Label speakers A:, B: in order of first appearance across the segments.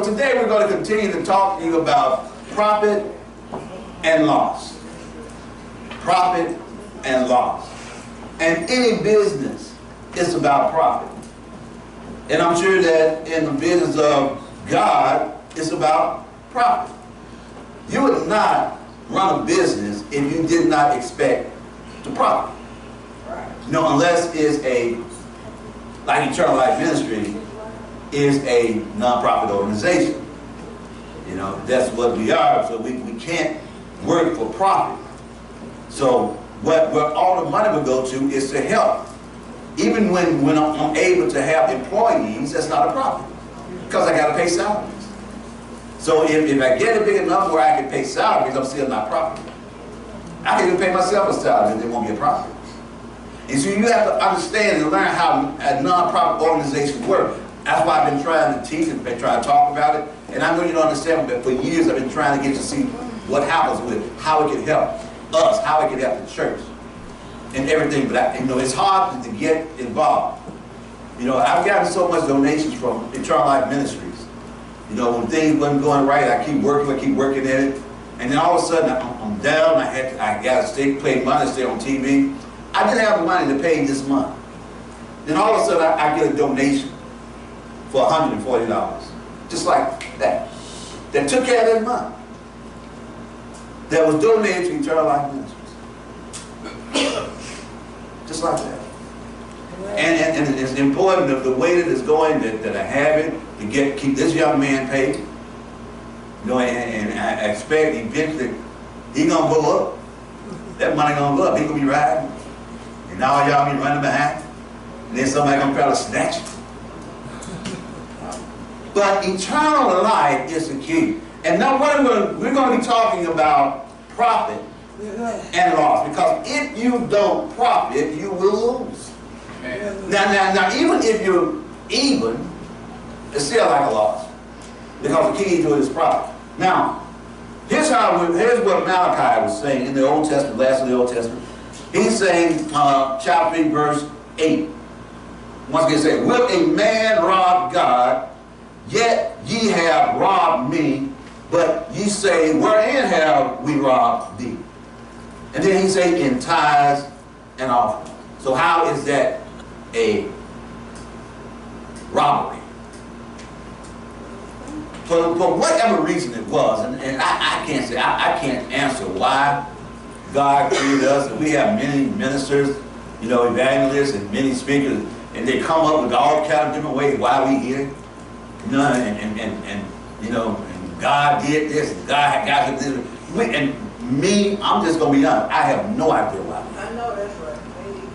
A: Today we're going to continue to talk to you about profit and loss. Profit and loss. And any business is about profit. And I'm sure that in the business of God, it's about profit. You would not run a business if you did not expect to profit. You know, unless it's like Eternal Life Ministry is a non-profit organization. You know, that's what we are, so we can't work for profit. So where all the money will go to is to help. Even when I'm able to have employees, that's not a profit, because I got to pay salaries. So if I get it big enough where I can pay salaries, I'm still not profiting. I can even pay myself a salary and it won't be a profit. And so you have to understand and learn how a non-profit organization works. That's why I've been trying to teach and been trying to talk about it. And I know you don't understand, but for years I've been trying to get to see what happens with it, how it can help us, how it can help the church, and everything. But you know, it's hard to get involved. You know, I've gotten so much donations from Eternal Life Ministries. You know, when things wasn't going right, I keep working at it, and then all of a sudden I'm down. I got to pay money to stay on TV. I didn't have the money to pay this month. Then all of a sudden I get a donation for $140, just like that. That took care of that month. That was donated to Eternal Life Ministries. Just like that. And it's important that the way that it's going, that I have it, to keep this young man paid. You know, and I expect eventually he's gonna go up. That money gonna go up. He gonna be riding. And now y'all be running behind. And then somebody gonna try to snatch it. But eternal life is the key. And now we're going to be talking about profit and loss. Because if you don't profit, you will lose. Now, even if you're even, it's still like a loss. Because the key to it is profit. Now, here's what Malachi was saying in the Old Testament, last of the Old Testament. He's saying, chapter 3, verse 8. Once again, say, will a man rob God? Yet ye have robbed me, but ye say, wherein have we robbed thee? And then he say, in tithes and offerings. So how is that a robbery? For whatever reason it was, and I can't say, I can't answer why God created us. And we have many ministers, you know, evangelists and many speakers, and they come up with all kinds of different ways why we here. You know, and you know, and God did this, and God did this. And me, I'm just going to be honest, I have no idea why.
B: I know that's right.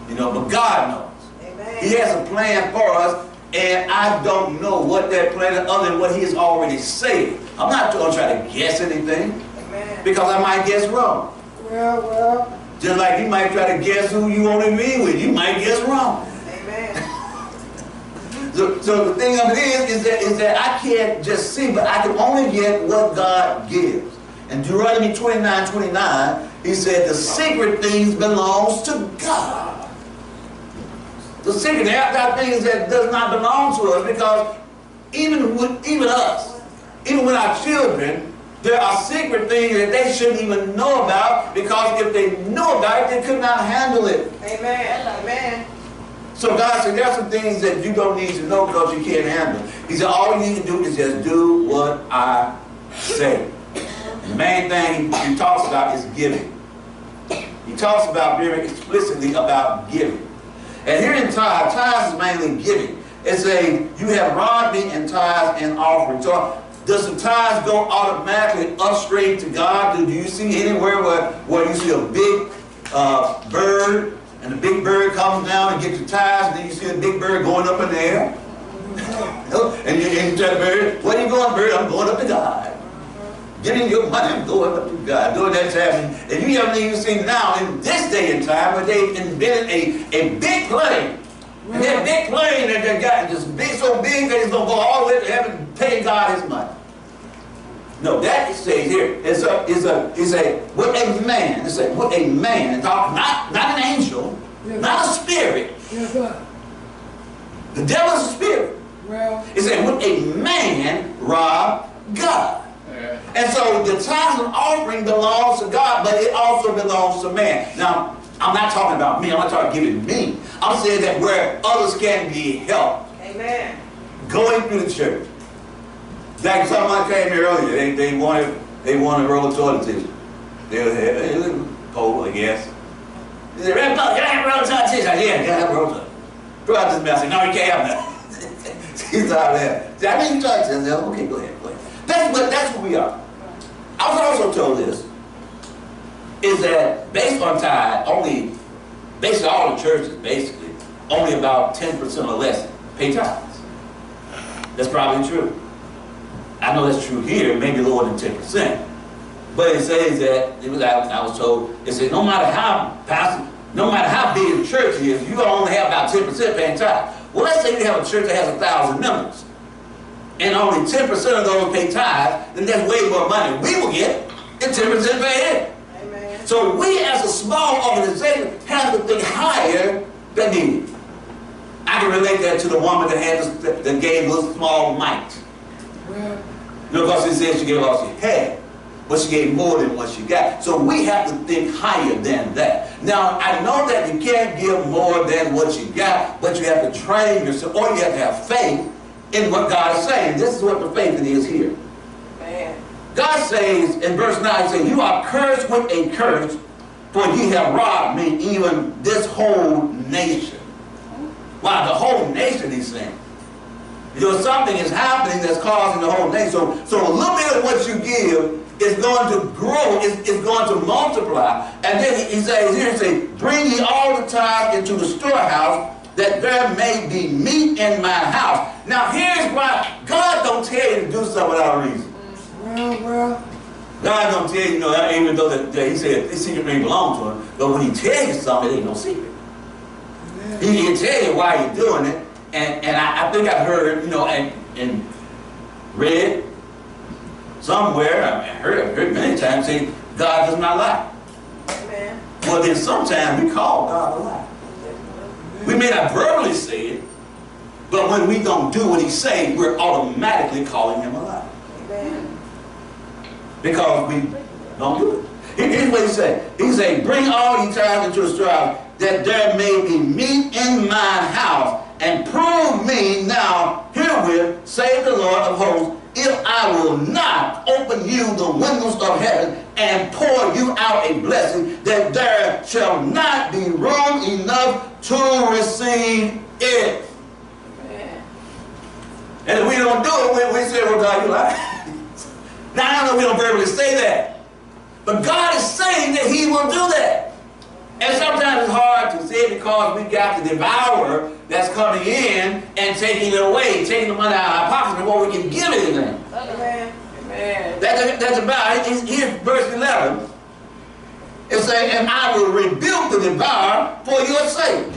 A: You know, but God knows.
B: Amen.
A: He has a plan for us, and I don't know what that plan is other than what He has already said. I'm not going to try to guess anything. Amen. Because I might guess wrong.
B: Well.
A: Just like you might try to guess who you want to be with, you might guess wrong.
B: Amen.
A: So the thing of it is that I can't just see, but I can only get what God gives. And Deuteronomy 29:29, he said, the secret things belongs to God. The secret, there are things that does not belong to us, because even us, even with our children, there are secret things that they shouldn't even know about, because if they know about it, they could not handle it.
B: Amen. Amen.
A: So God said, there are some things that you don't need to know because you can't handle. He said, all you need to do is just do what I say. And the main thing he talks about is giving. He talks about very explicitly about giving. And here in tithes is mainly giving. It's you have robbed me in tithes and offerings. So does the tithes go automatically up straight to God? Do you see anywhere where you see a big bird, and the big bird comes down and gets the tithes, and then you see the big bird going up in the air? And you tell the bird, where you going, bird? I'm going up to God. Give me your money, I'm going up to God. Doing that time. And you haven't even seen now in this day and time where they've invented a big plane. And that big plane that they got just big, so big that it's going to go all the way to heaven and pay God His money. No, that it says here is a with a man. It's with a man, not an angel, not a spirit. The devil is a spirit.
B: Well,
A: It said, would a man rob God?
C: Yeah.
A: And so the tithes and offering belongs to God, but it also belongs to man. Now, I'm not talking about me. I'm not talking giving me. I'm saying that where others can be helped.
B: amen.
A: Going through the church. Like someone came here earlier. They wanted a roll of toilet tissue. They were cold, I guess. They said, "Red Buck, can I have a roll of toilet tissue?" I said, "Yeah, can I have a roll of toilet tissue?" Throw out this mess. I said, "No, you can't have that." He's out there. He said, "I mean, you toilet tissue." I said, "Okay, go ahead, go ahead." That's what we are. I was also told this, is that based on tithe, basically all the churches, basically, only about 10% or less pay tithes. That's probably true. I know that's true here, maybe lower than 10%. But it says that, I was told, it said no matter how big the church is, you're going to only have about 10% paying tithe. Well, let's say you have a church that has 1,000 members, and only 10% of those pay tithe, then that's way more money we will get than 10% pay in.
B: Amen.
A: So we as a small organization have to think higher than needed. I can relate that to the woman that gave a small mite.
B: Well,
A: You know, because it says she gave all she had, but she gave more than what she got. So we have to think higher than that. Now, I know that you can't give more than what you got, but you have to train yourself, or you have to have faith in what God is saying. This is what the faith is here.
B: man.
A: God says in verse 9, he says, "You are cursed with a curse, for ye have robbed me, even this whole nation." Wow, the whole nation, he's saying. Because something is happening that's causing the whole nation. So a little bit of what you give is going to grow, is going to multiply. And then he says here, he says, "Bring ye all the tithes into the storehouse, that there may be meat in my house." Now here's why God don't tell you to do something without a reason.
B: Well.
A: God don't tell you, even though that he said this secret may belong to him, but when he tells you something, it ain't no secret. He can tell you why you're doing it. And I think I've heard, and read somewhere, I've heard many times say, God does not lie.
B: Amen.
A: Well, then sometimes we call God a lie. We may not verbally say it, but when we don't do what he's saying, we're automatically calling him a lie.
B: Amen.
A: Because we don't do it. Here's what he said. He said, "Bring all ye tithes into the storehouse, that there may be meat in my house, and prove me now herewith, save the Lord of hosts, if I will not open you the windows of heaven and pour you out a blessing, that there shall not be room enough to receive it."
B: Amen.
A: And if we don't do it, we say, "Well, God, you lie." Now, I know we don't verbally say that, but God is saying that he will do that. And sometimes it's hard to say because we got the devourer that's coming in and taking it away, taking the money out of our pockets before we can give anything.
B: Amen. Amen.
A: That's about it. Here's verse 11. It says, "And I will rebuke the devourer for your sake,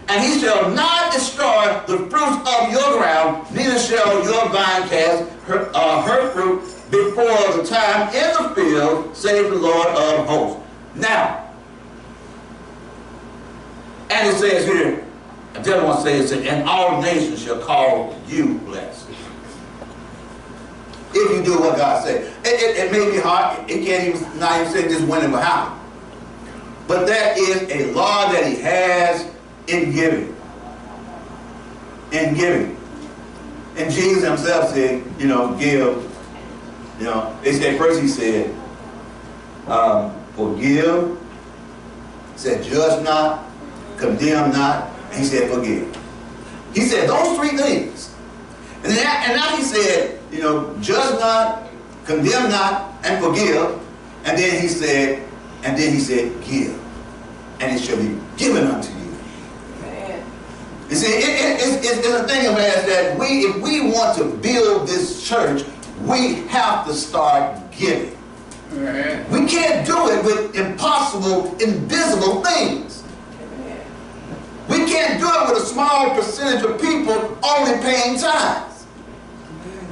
A: and he shall not destroy the fruits of your ground, neither shall your vine cast her fruit before the time in the field, save the Lord of hosts." Now, and it says here, I just want to say it, "And all nations shall call you blessed." If you do what God said. It may be hard, it can't even, not even say this when it will happen. But that is a law that he has in giving. In giving. And Jesus himself said, give. They said, first he said, forgive. He said, judge not, condemn not. And he said, forgive. He said those three things. And now he said, judge not, condemn not, and forgive. And then he said, give. And it shall be given unto you.
B: Amen.
A: You see, it's a thing of us that if we want to build this church, we have to start giving.
C: Amen.
A: We can't do it with impossible, invisible things.
B: Amen.
A: We can't do it with a small percentage of people only paying tithes.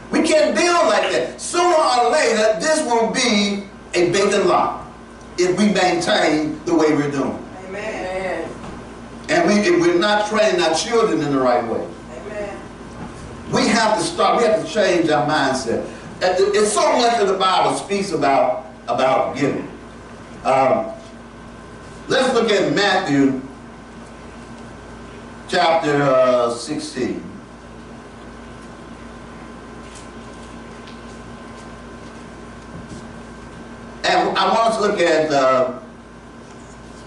A: We can't build like that. Sooner or later, this will be a vacant lot if we maintain the way we're doing.
B: Amen.
A: And if we're not training our children in the right way.
B: Amen.
A: We have to start, we have to change our mindset. It's so much that the Bible speaks about giving. Let's look at Matthew chapter 16. And I want us to look at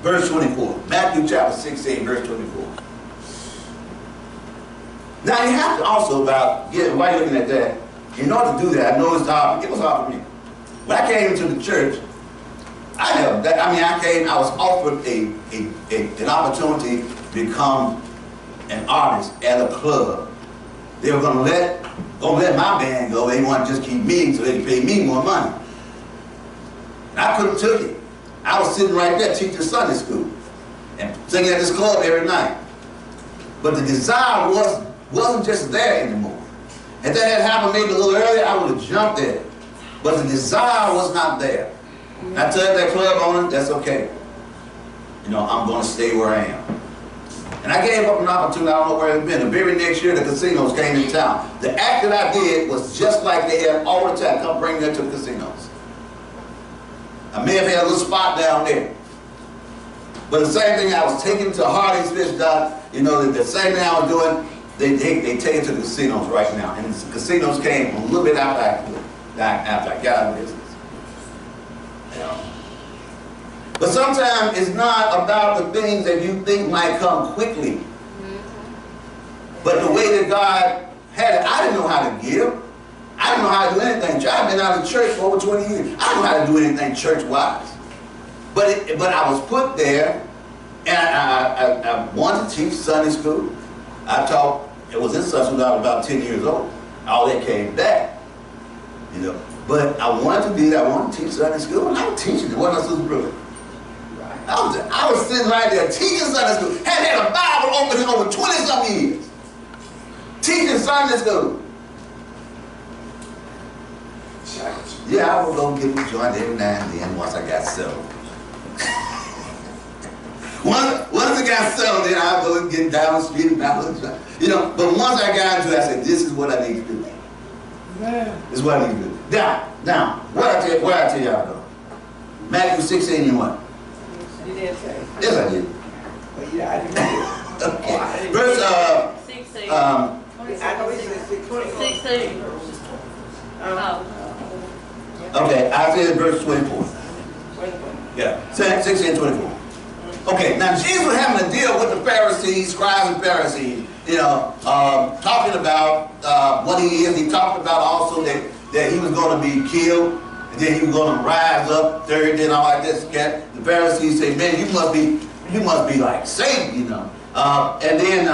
A: verse 24. Matthew chapter 16, verse 24. Now you have to also while you're looking at that, in order to do that, I know it's hard. It was hard for me. When I came into the church, I was offered an opportunity to become an artist at a club. They were going to let my band go. They wanted to just keep me so they could pay me more money. And I couldn't take it. I was sitting right there teaching Sunday school and singing at this club every night. But the desire wasn't just there anymore. If that had happened maybe a little earlier, I would have jumped there. But the desire was not there. And I told that club owner, that's okay. I'm going to stay where I am. And I gave up an opportunity, I don't know where it's been. The very next year, the casinos came in town. The act that I did was just like they had all the time. Come bring them to the casinos. I may have had a little spot down there. But the same thing, I was taking to Hardy's Fish Dock. The same thing I was doing, they take it to the casinos right now. And the casinos came a little bit after I got out of business. But sometimes it's not about the things that you think might come quickly. But the way that God had it, I didn't know how to give. I didn't know how to do anything. I've been out of church for over 20 years. I didn't know how to do anything church-wise. But I was put there, and I wanted to teach Sunday school. I taught, it was in Sunday school, I was about 10 years old. All that came back. But I wanted to do that. I wanted to teach Sunday school, and I was teaching it. Wasn't I, Sister Brooke? I was sitting right there teaching Sunday school. Had a Bible open in over 20-something years. Teaching Sunday school. Yeah, I would go get me joined every now and then once I got settled. Once I got settled, then I'd go and get down the street and but once I got into it, I said, this is what I need to do. This is what I need to do. Now, where I tell y'all though? Matthew 16 and what?
B: You didn't say.
A: Yes, I did.
B: Well, yeah, I didn't.
A: Okay. Verse
C: 16.
B: I know he said
C: 16. Oh.
A: Okay, I said verse 24. Yeah, 16 and 24. Okay, now Jesus was having to deal with the Pharisees, scribes and Pharisees, talking about what he is. He talked about also that he was going to be killed, and then he was going to rise up third day and all like this. The Pharisees say, man, you must be like Satan, and then,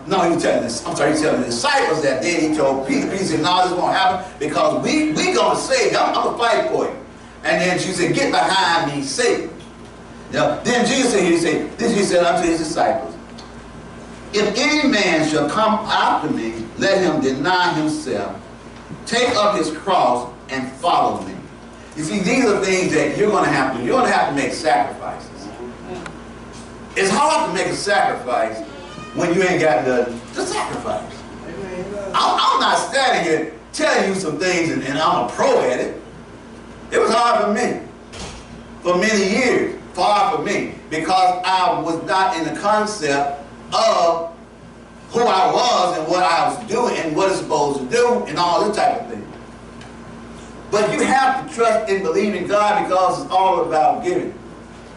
A: no, he was telling the disciples that. Then he told Peter, he said, no, this won't happen because we going to save you. I'm going to fight for you. And then she said, get behind me, Satan. Then Jesus said unto his disciples, if any man shall come after me, let him deny himself, take up his cross, and follow me. You see, these are things that you're going to have to do. You're going to have to make sacrifices. It's hard to make a sacrifice when you ain't got the sacrifice. I'm not standing here telling you some things and I'm a pro at it. It was hard for me. For many years. Far from me. Because I was not in the concept of who I was and what I was doing and what it's supposed to do and all this type of thing. But you have to trust and believe in God because it's all about giving.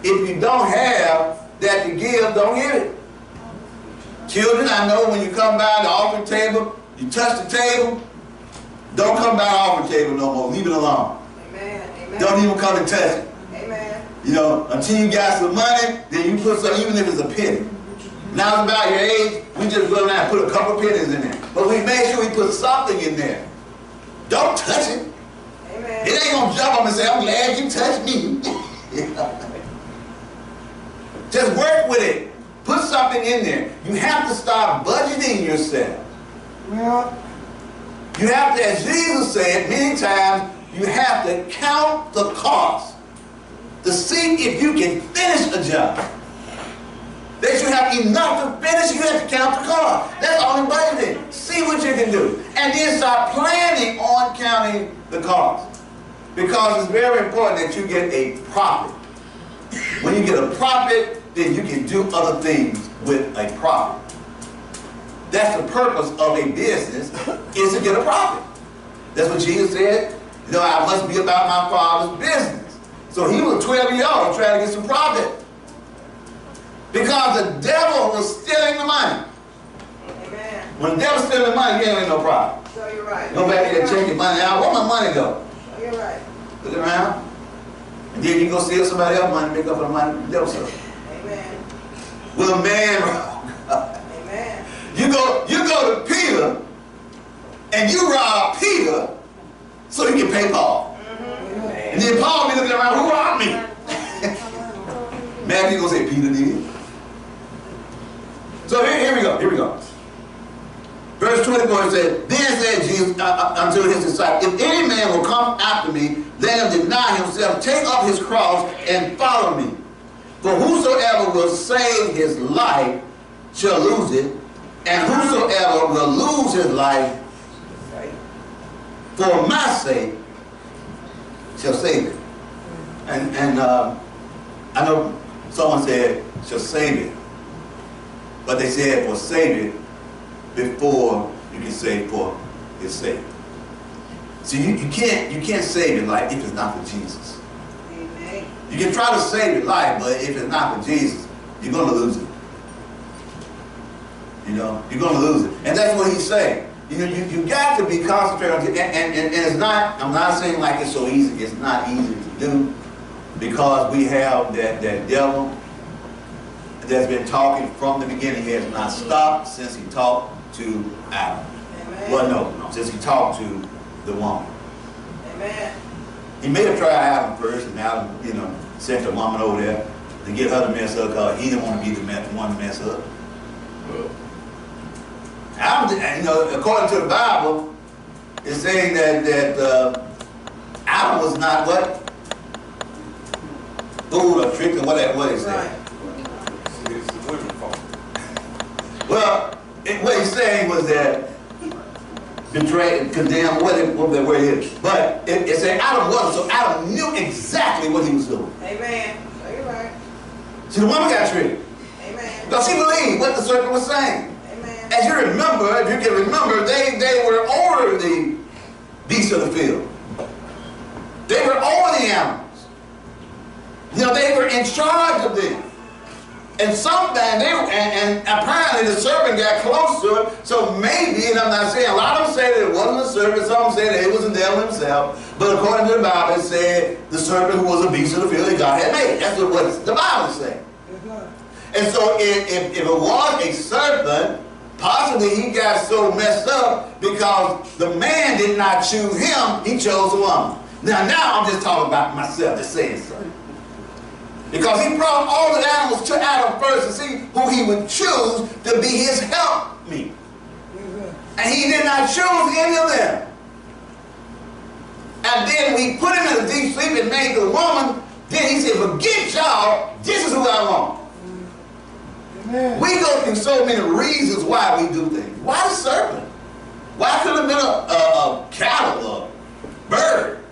A: If you don't have that to give, don't give it. Children, I know when you come by the offering table, you touch the table, don't come by the offering table no more. Leave it alone.
B: Amen. Amen.
A: Don't even come and touch it.
B: Amen.
A: Until you got some money, then you put some, even if it's a penny. Now it's about your age, we just go down and put a couple pennies in there. But we made sure we put something in there. Don't touch it.
B: Amen.
A: It ain't gonna jump up and say, I'm glad you touched me. Just work with it. Put something in there. You have to start budgeting yourself.
B: Well,
A: You have to, as Jesus said many times, you have to count the cost to see if you can finish a job. That you have enough to finish, you have to count the cost. That's only budgeting. See see what you can do. And then start planning on counting the cost. Because it's very important that you get a profit. When you get a profit, then you can do other things with a profit. That's the purpose of a business, is to get a profit. That's what Jesus said. You know, I must be about my Father's business. So he was 12 years old trying to get some profit. Because the devil was stealing the money.
B: Amen.
A: When the devil's stealing the money, you ain't no profit.
B: So you're right.
A: Go back there and check your money out. Where my money go?
B: So you're right.
A: Look around. And then you go steal somebody else's money, make up for the money the devil stole.
B: Amen.
A: With a man.
B: Amen.
A: You go to Peter and you rob Peter so you can pay Paul. And then Paul be looking around, who robbed me? Matthew gonna say Peter did. So here we go. Verse 24 it says, then said Jesus unto his disciples, if any man will come after me, let him deny himself, take up his cross, and follow me. For whosoever will save his life shall lose it, and whosoever will lose his life for my sake shall save it. And I know someone said shall save it, but they said will save it before you can say for his sake. See, you can't save your life if it's not for Jesus.
B: Amen.
A: You can try to save your life, but if it's not for Jesus, you're going to lose it. You know, you're going to lose it. And that's what he's saying. You know, you got to be concentrated on it. And it's not, I'm not saying like it's so easy. It's not easy to do because we have that devil that's been talking from the beginning. He has not stopped since he talked to Adam.
B: Amen.
A: Well, no, since he talked to the woman.
B: Amen.
A: He may have tried Adam first, and Adam, you know, sent the woman over there to get her to mess up because he didn't want to be the one to mess up. Adam, you know, according to the Bible, it's saying that Adam was not what? Fooled or tricked or whatever what it said. Well, what he's saying was that betrayed, condemned, whatever the word is. But it said Adam wasn't, so Adam knew exactly what he was doing.
B: Amen. So you're right.
A: See, the woman got tricked.
B: Amen.
A: Because she believed what the serpent was saying.
B: Amen.
A: As you remember, if you can remember, they were over the beasts of the field. They were over the animals. You know, they were in charge of them. And sometimes and apparently the serpent got close to it. So maybe, and I'm not saying, a lot of them say that it wasn't the serpent, some say that it was the devil himself. But according to the Bible, it said the serpent who was a beast of the field that God had made. That's what the Bible said. And so if it was a serpent, possibly he got so messed up because the man did not choose him, he chose a woman. Now I'm just talking about myself, just saying something. Because he brought all the animals to Adam first to see who he would choose to be his helpmeet. And he did not choose any of them. And then we put him in a deep sleep and made the woman. Then he said, forget y'all, this is who I want. Amen. We go through so many reasons why we do things. Why the serpent? Why could it have been a cattle or a bird?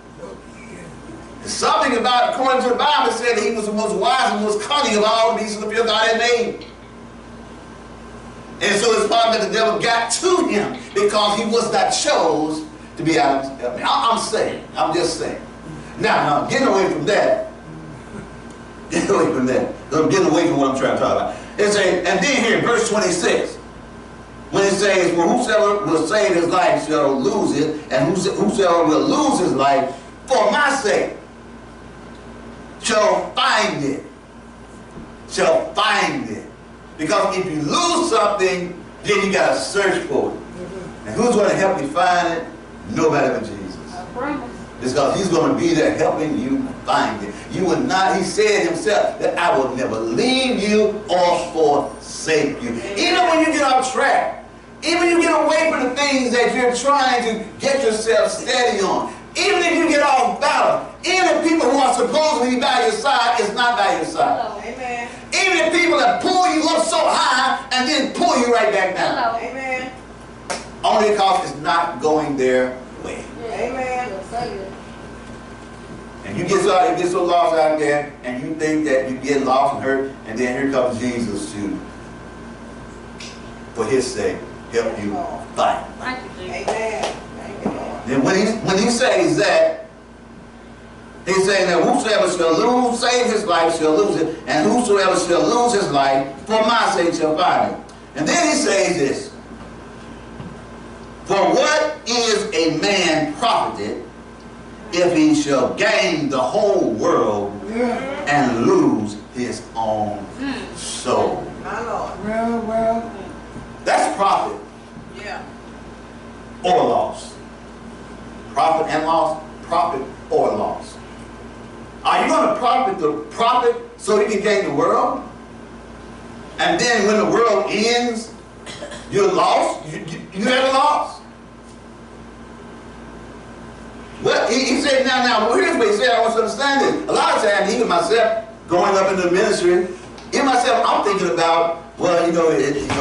A: Something about, according to the Bible, said that he was the most wise and most cunning of all the beasts of the field God had made. And so it's part that the devil got to him because he was not chose to be Adam's helpmate. I'm just saying. Now, getting away from that. Getting away from that. I'm getting away from what I'm trying to talk about. It's and then here, verse 26. When it says, well, whosoever will save his life shall lose it, and whosoever will lose his life for my sake shall find it. Shall find it. Because if you lose something, then you got to search for it. And who's going to help you find it? Nobody but Jesus. Because he's going to be there helping you find it. You will not, he said himself, that I will never leave you or forsake you. Even when you get off track, even when you get away from the things that you're trying to get yourself steady on, even if you get off balance, even if people who are supposed to be by your side is not by your side.
B: Hello. Amen.
A: Even if people that pull you up so high and then pull you right back down.
B: Hello. Amen.
A: On only because it's not going their way.
B: Amen.
A: And you get so lost out there, and you think that you get lost and hurt, and then here comes Jesus to, for his sake, help you fight.
C: Thank you, Jesus.
B: Amen. Thank you, Lord.
A: Then when he says that, he's saying that whosoever shall save his life shall lose it, and whosoever shall lose his life for my sake shall find it. And then he says this, for what is a man profited if he shall gain the whole world and lose his own soul?
B: My Lord.
D: Well.
A: That's profit
B: Yeah.
A: or loss. Profit and loss, profit or loss. Are you going to profit so you can gain the world? And then when the world ends, you're lost? You had a loss? Well, he said, now, here's what he said, I want you to understand this. A lot of times, even myself, going up into the ministry, even myself, I'm thinking about, well,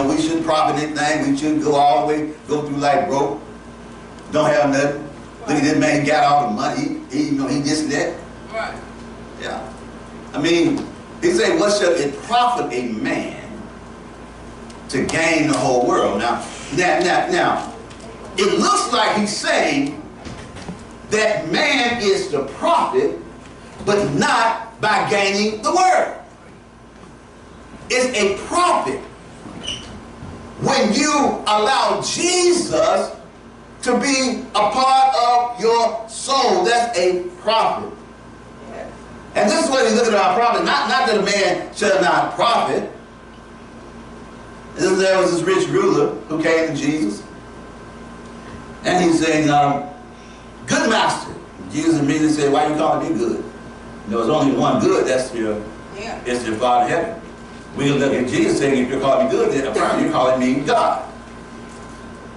A: we shouldn't profit anything. We shouldn't go all the way, go through life broke. Don't have nothing. Look at this man, got all the money. He this and that.
B: Right.
A: Yeah. I mean, he said, what shall it profit a man to gain the whole world? Now, it looks like he's saying that man is to profit, but not by gaining the world. It's a profit when you allow Jesus to be a part of your soul. That's a profit. And this is what he's looking at our profit. Not that a man shall not profit. There was this rich ruler who came to Jesus. And he's saying, good master. Jesus immediately said, why you calling me good? There was only one good, that's your Father in heaven. We look at Jesus saying, if you're calling me good, then apparently you're calling me God.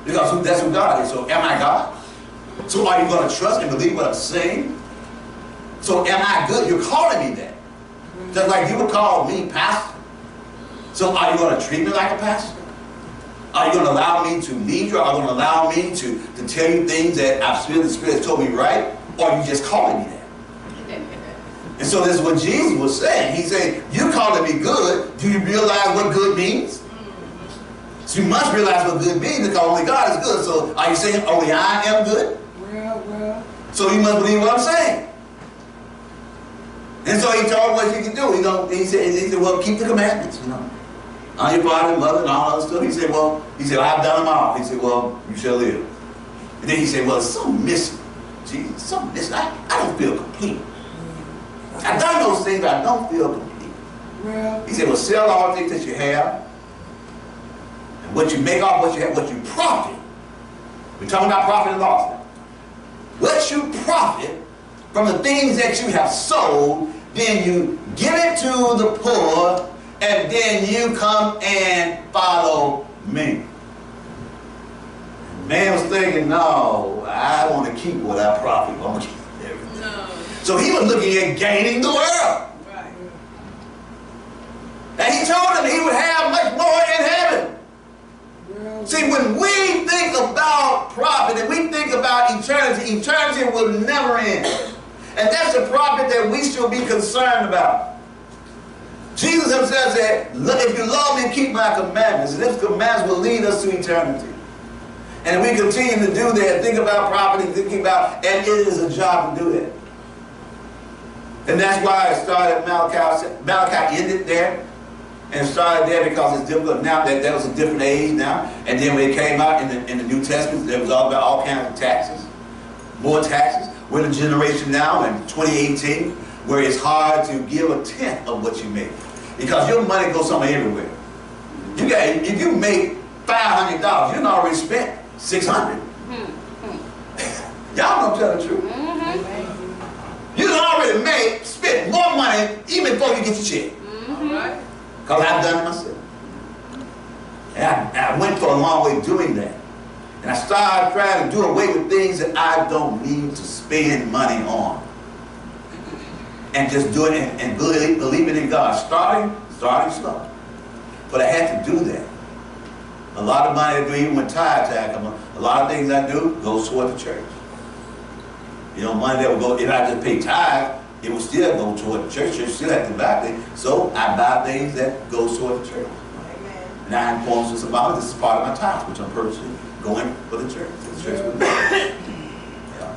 A: Because that's who God is. So am I God? So are you going to trust and believe what I'm saying? So am I good? You're calling me that. Just like you would call me pastor. So are you going to treat me like a pastor? Are you going to allow me to lead you? Are you going to allow me to tell you things that the Spirit has told me right? Or are you just calling me that? And so this is what Jesus was saying. He said, you calling me good. Do you realize what good means? So you must realize what good means because only God is good. So are you saying only I am good?
D: Well.
A: So you must believe what I'm saying. And so he told him what you can do. He said, well, keep the commandments, on your father and mother and all that stuff. He said, I've done them all. He said, well, you shall live. And then he said, well, it's something missing. Jesus, something missing. I don't feel complete. I've done those things, but I don't feel complete.
D: Well.
A: He said, well, sell all things that you have. And what you make off what you have, what you profit. We're talking about profit and loss now. What you profit from the things that you have sold, then you give it to the poor, and then you come and follow me. The man was thinking, no, I want to keep what I profit. I want to keep everything. No. So he was looking at gaining the world.
B: Right.
A: And he told him he would have much more in heaven.
D: Well.
A: See, when we think about profit and we think about eternity, eternity will never end. And that's the profit that we should be concerned about. Jesus himself said, if you love me, keep my commandments. And these commandments will lead us to eternity. And we continue to do that, think about profit, and it is a job to do that. And that's why it started at Malachi. Malachi ended there. And started there because it's difficult now. That was a different age now. And then when it came out in the New Testament, it was all about all kinds of taxes. More taxes. We're in a generation now in 2018 where it's hard to give a tenth of what you make. Because your money goes somewhere everywhere. If you make $500, you've already spent $600. Y'all don't tell the truth. You already spent more money even before you get your check.
B: Right.
A: Because I've done it myself. And I went for a long way doing that. And I started trying to do away with things that I don't need to spend money on. And just do it and believing in God. Starting slow. But I had to do that. A lot of money I do, even when tithe time come on, a lot of things I do goes toward the church. You know, money that will go, if I just pay tithe, it will still go toward the church. Church still have to buy things. So I buy things that goes toward the church. Amen. 9.6 about this is part of my tithe, which I'm purchasing, going for the church. The church will yeah.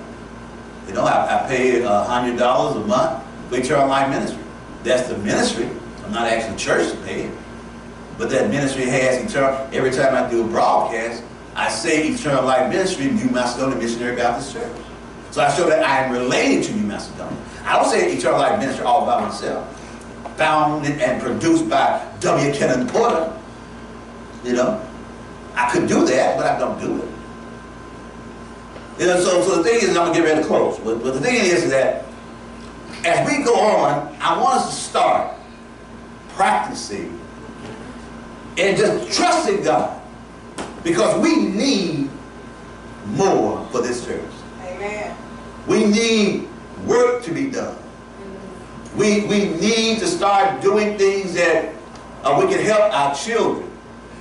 A: You know, I pay $100 a month for Eternal Life Ministry. That's the ministry. I'm not asking the church to pay it. But that ministry has eternal, every time I do a broadcast, I say Eternal Life Ministry, New Macedonia Missionary Baptist Church. So I show that I am related to New Macedonia. I don't say Eternal Life Ministry all by myself. Founded and produced by W. Kenan Porter. You know, I could do that, but I don't do it. You know, so the thing is, I'm going to get ready to close. But the thing is that as we go on, I want us to start practicing and just trusting God, because we need more for this church.
B: Amen.
A: We need work to be done. We need to start doing things that we can help our children.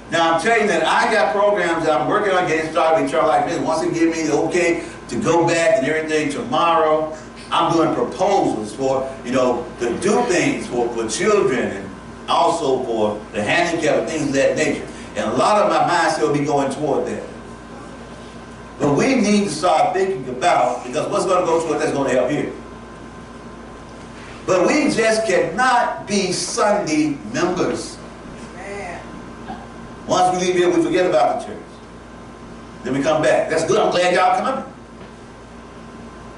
A: Now I'm telling you that I got programs that I'm working on getting started with Eternal Life Ministry. Once they give me the okay to go back and everything tomorrow, I'm doing proposals for, you know, to do things for children and also for the handicapped and things of that nature. And a lot of my mindset will be going toward that. But we need to start thinking about, because what's going to go toward that's going to help here. But we just cannot be Sunday members.
B: Man.
A: Once we leave here, we forget about the church. Then we come back. That's good. I'm glad y'all coming.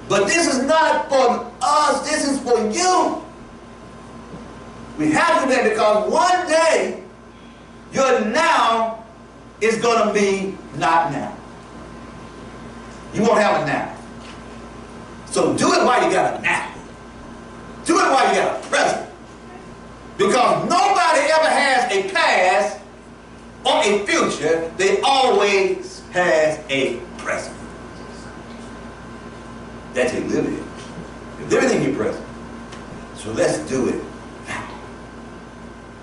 A: But this is not for us. This is for you. We have to do that, because one day your now is going to be not now. You won't have a now. So do it while you got a now. Do it while you got a present. Because nobody ever has a past or a future. They always has a present that they live in. They live in your present. So let's do it now.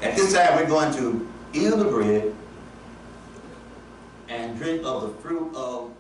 A: At this time, we're going to eat of the bread and drink of the fruit of